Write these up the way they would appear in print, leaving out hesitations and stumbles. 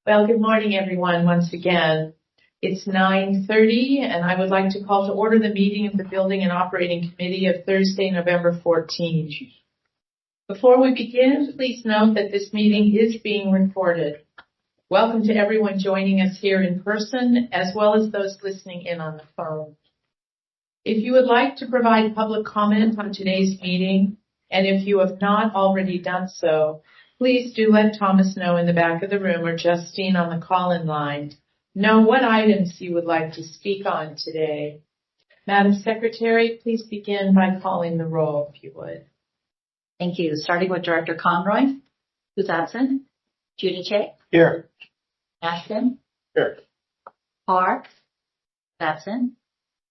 Well, good morning, everyone, once again. It's 9:30, and I would like to call to order the meeting of the Building and Operating Committee of Thursday, November 14th. Before we begin, please note that this meeting is being recorded. Welcome to everyone joining us here in person, as well as those listening in on the phone. If you would like to provide public comment on today's meeting, and if you have not already done so, please do let Thomas know in the back of the room or Justine on the call-in line know what items you would like to speak on today. Madam Secretary, please begin by calling the roll, if you would. Thank you. Starting with Director Conroy, who's absent. Giudice. Here. Ashton. Here. Parr. Absent.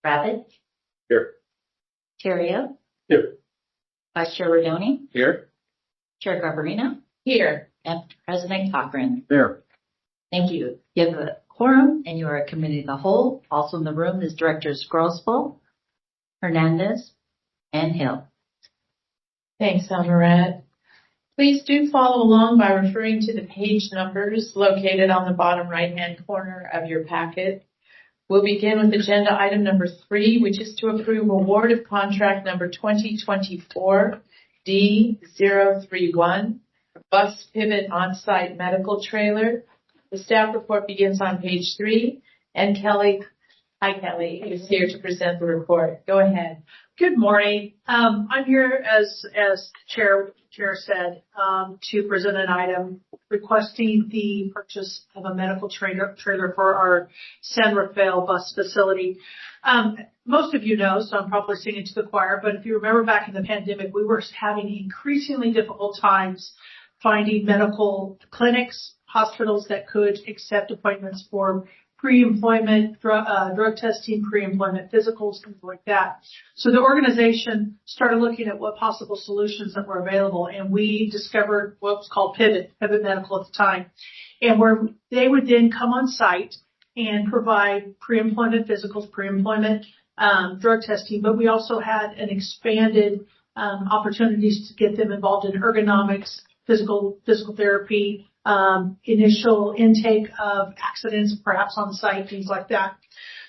Rabbit. Here. Terrio. Here. Vice Chair Rodoni. Here. Chair Garbarino. Here. And President Cochran. There. Thank you. You have a quorum and you are a committee of the whole. Also in the room is Directors Grossbull, Hernandez, and Hill. Thanks, Almaret. Please do follow along by referring to the page numbers located on the bottom right-hand corner of your packet. We'll begin with agenda item number 3, which is to approve award of contract number 2024 D031, Bus Pivot On-Site Medical Trailer. The staff report begins on page 3, and Kelly, hi Kelly, is here to present the report. Go ahead. Good morning. I'm here as Chair said, to present an item requesting the purchase of a medical trailer for our San Rafael bus facility. Most of you know, so I'm probably singing to the choir, but if you remember back in the pandemic, we were having increasingly difficult times finding medical clinics, hospitals that could accept appointments for pre-employment, drug testing, pre-employment physicals, things like that. So the organization started looking at what possible solutions that were available, and we discovered what was called Pivot Medical at the time, and where they would then come on site and provide pre-employment physicals, pre-employment drug testing, but we also had an expanded opportunities to get them involved in ergonomics, physical therapy, initial intake of accidents, perhaps on site, things like that.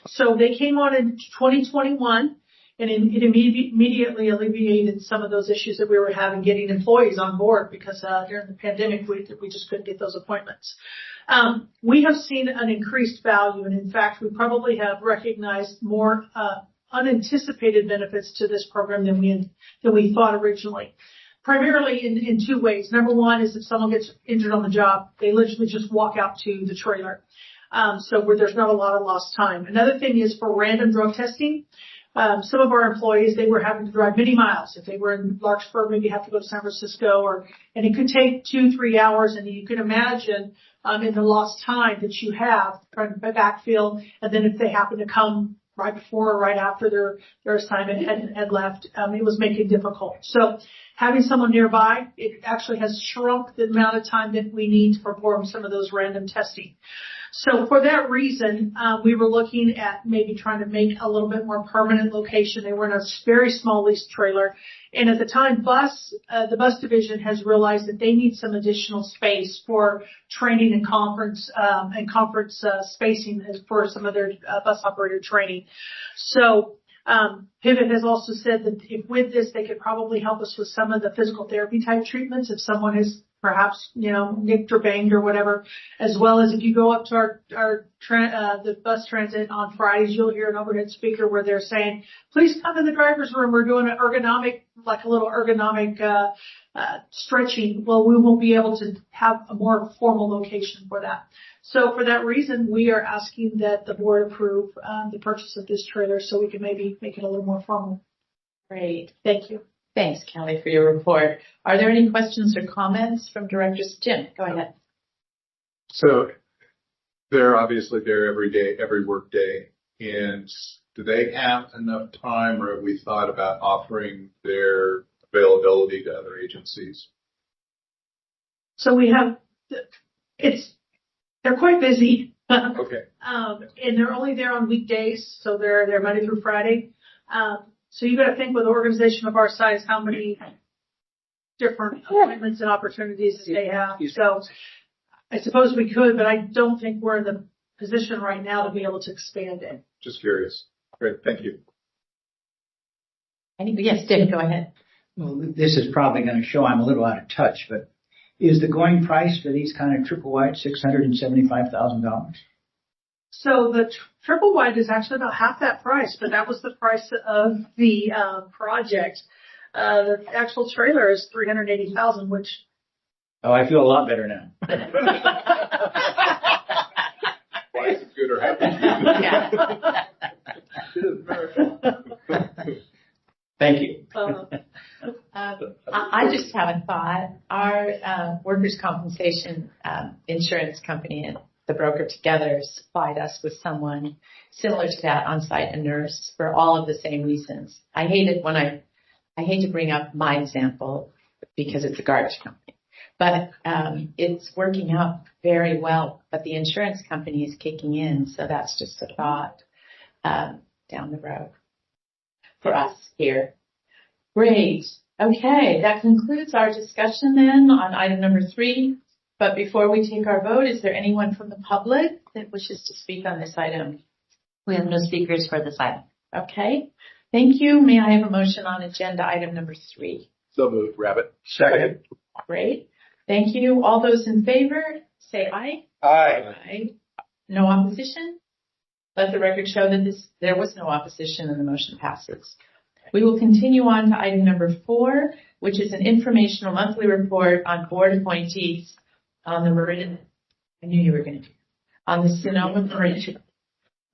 So they came on in 2021, and it immediately alleviated some of those issues that we were having getting employees on board because during the pandemic, we just couldn't get those appointments. We have seen an increased value, and in fact, we probably have recognized more unanticipated benefits to this program than we thought originally. Primarily in 2 ways. Number one is if someone gets injured on the job, they literally just walk out to the trailer. So where there's not a lot of lost time. Another thing is for random drug testing. Some of our employees, they were having to drive many miles. If they were in Larkspur, maybe have to go to San Francisco and it could take 2-3 hours, and you can imagine, in the lost time that you have trying to backfill, and then if they happen to come right before or right after their assignment had left, it was making it difficult. So having someone nearby, it actually has shrunk the amount of time that we need to perform some of those random testing. So for that reason, we were looking at maybe trying to make a little bit more permanent location. They were in a very small leased trailer. And at the time, the bus division has realized that they need some additional space for training and conference spacing for some of their bus operator training. So Pivot has also said that if with this, they could probably help us with some of the physical therapy type treatments if someone is perhaps, nicked or banged or whatever, as well as if you go up to the bus transit on Fridays, you'll hear an overhead speaker where they're saying, please come in the driver's room. We're doing an ergonomic stretching. Well, we will be able to have a more formal location for that. So for that reason, we are asking that the board approve the purchase of this trailer so we can maybe make it a little more formal. Great. Thank you. Thanks, Kelly, for your report. Are there any questions or comments from directors? Jim, go ahead. So they're obviously there every day, every work day. And do they have enough time, or have we thought about offering their availability to other agencies? So we have, they're quite busy. Okay. And they're only there on weekdays. So they're Monday through Friday. So you got to think with an organization of our size, how many different appointments and opportunities they have. So I suppose we could, but I don't think we're in the position right now to be able to expand it. Just curious. Great, thank you. Yes, David, go ahead. Well, this is probably going to show I'm a little out of touch, but is the going price for these kind of triple wide $675,000? So the triple wide is actually about half that price, but that was the price of the project. The actual trailer is $380,000, which Oh, I feel a lot better now. Why is it good or happy? Thank you. I just have a thought. Our workers' compensation insurance company and the broker together supplied us with someone similar to that on site, a nurse, for all of the same reasons. I hate to bring up my example because it's a garbage company, but it's working out very well. But the insurance company is kicking in, so that's just a thought down the road for us here. Great. Okay, that concludes our discussion then on item number 3. But before we take our vote, is there anyone from the public that wishes to speak on this item? We have no speakers for this item. Okay, thank you. May I have a motion on agenda item number 3? So moved, Rabbit. Second. Great. Thank you. All those in favor, say aye. Aye. No opposition? Let the record show that there was no opposition and the motion passes. We will continue on to item number 4, which is an informational monthly report on board appointees on the Meridian. I knew you were going to do on the Sonoma Meridian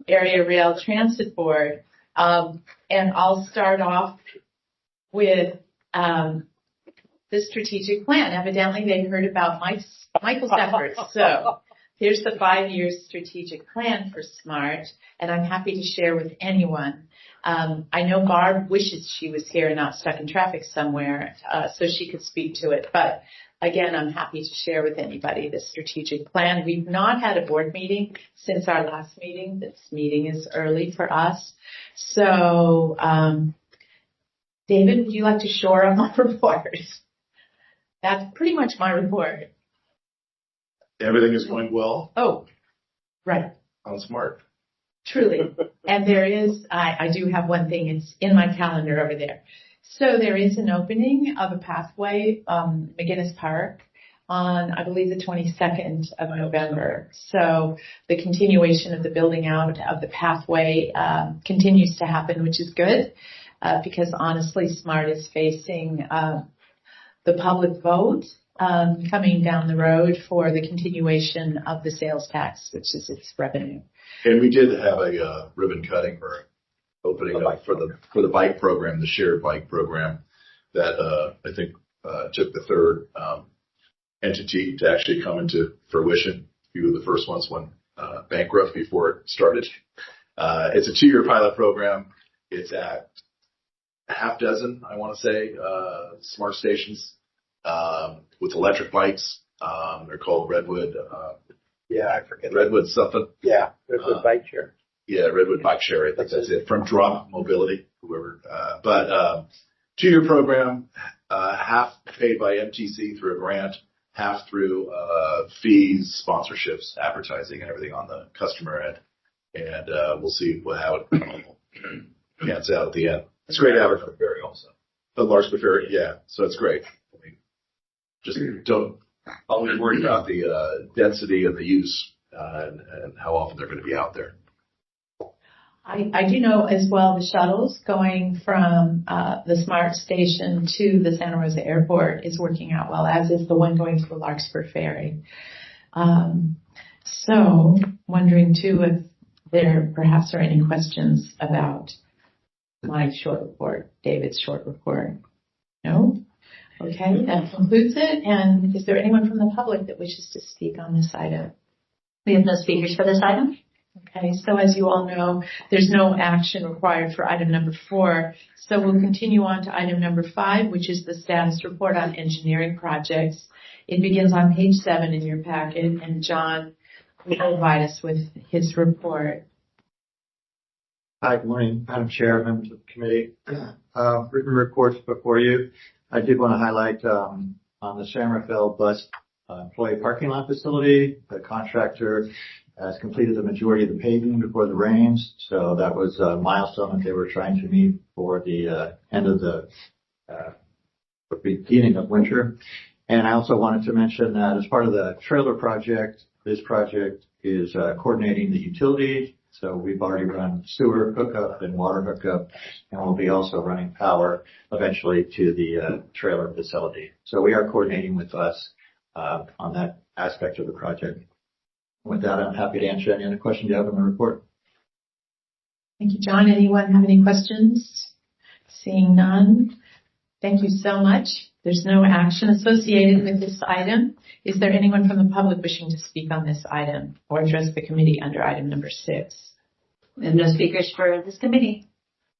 Area Rail Transit Board. And I'll start off with the strategic plan. Evidently, they heard about Michael's efforts. So here's the 5-year strategic plan for SMART, and I'm happy to share with anyone. I know Barb wishes she was here and not stuck in traffic somewhere, so she could speak to it. But again, I'm happy to share with anybody the strategic plan. We've not had a board meeting since our last meeting. This meeting is early for us. So, David, would you like to shore up my report? That's pretty much my report. Everything is going well Oh, right. on SMART. Truly. And there is, I do have one thing, it's in my calendar over there. So there is an opening of a pathway, McGinnis Park, on, I believe, the 22nd of November. So the continuation of the building out of the pathway continues to happen, which is good, because honestly, SMART is facing the public vote coming down the road for the continuation of the sales tax, which is its revenue. And we did have a ribbon cutting or opening up for the bike program, the shared bike program that I think took the third entity to actually come into fruition. A few of the first ones went bankrupt before it started. It's a 2-year pilot program. It's at a half dozen, I want to say, SMART stations with electric bikes. They're called Redwood. I forget. Redwood something. Yeah, Redwood Bike Share. Yeah, Redwood Bike Share. I think that's it. From Drop Mobility, whoever. But 2-year program, half paid by MTC through a grant, half through fees, sponsorships, advertising, and everything on the customer end. And we'll see how it pans out at the end. It's great advertising. Also. The Larkspur Ferry, yeah. So it's great. I mean, just don't always worry about the density and the use and how often they're going to be out there. I do know as well the shuttles going from the SMART station to the Santa Rosa Airport is working out well, as is the one going to the Larkspur Ferry. So wondering too if there perhaps are any questions about my short report, David's short report. No? Okay, that concludes it. And is there anyone from the public that wishes to speak on this item? We have no speakers for this item. Okay, so as you all know, there's no action required for item number 4. So we'll continue on to item number 5, which is the status report on engineering projects. It begins on page 7 in your packet, and John will provide us with his report. Hi, good morning, Madam Chair, members of the committee. Written reports before you. I did want to highlight on the San Rafael bus employee parking lot facility. The contractor has completed the majority of the paving before the rains. So that was a milestone that they were trying to meet for the end of the beginning of winter. And I also wanted to mention that as part of the trailer project, this project is coordinating the utility. So we've already run sewer hookup and water hookup, and we'll be also running power eventually to the trailer facility. So we are coordinating with us on that aspect of the project. With that, I'm happy to answer any other questions you have in the report. Thank you, John. Anyone have any questions? Seeing none. Thank you so much. There's no action associated with this item. Is there anyone from the public wishing to speak on this item or address the committee under item number 6? We have no speakers for this committee.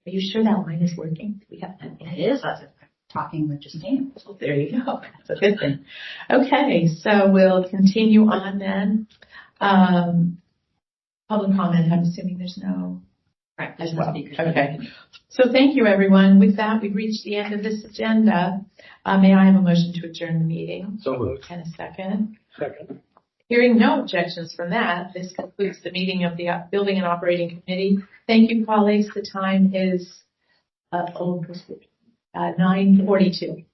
Are you sure that line is working? It is. I was talking with Justine. Well, there you go. That's a good thing. Okay, so we'll continue on then. Public comment. I'm assuming there's no. Right. There's no speakers. Okay. So thank you, everyone. With that, we've reached the end of this agenda. May I have a motion to adjourn the meeting? So moved. And a second. Second. Hearing no objections from that, this concludes the meeting of the Building and Operating Committee. Thank you, colleagues. The time is 9:42.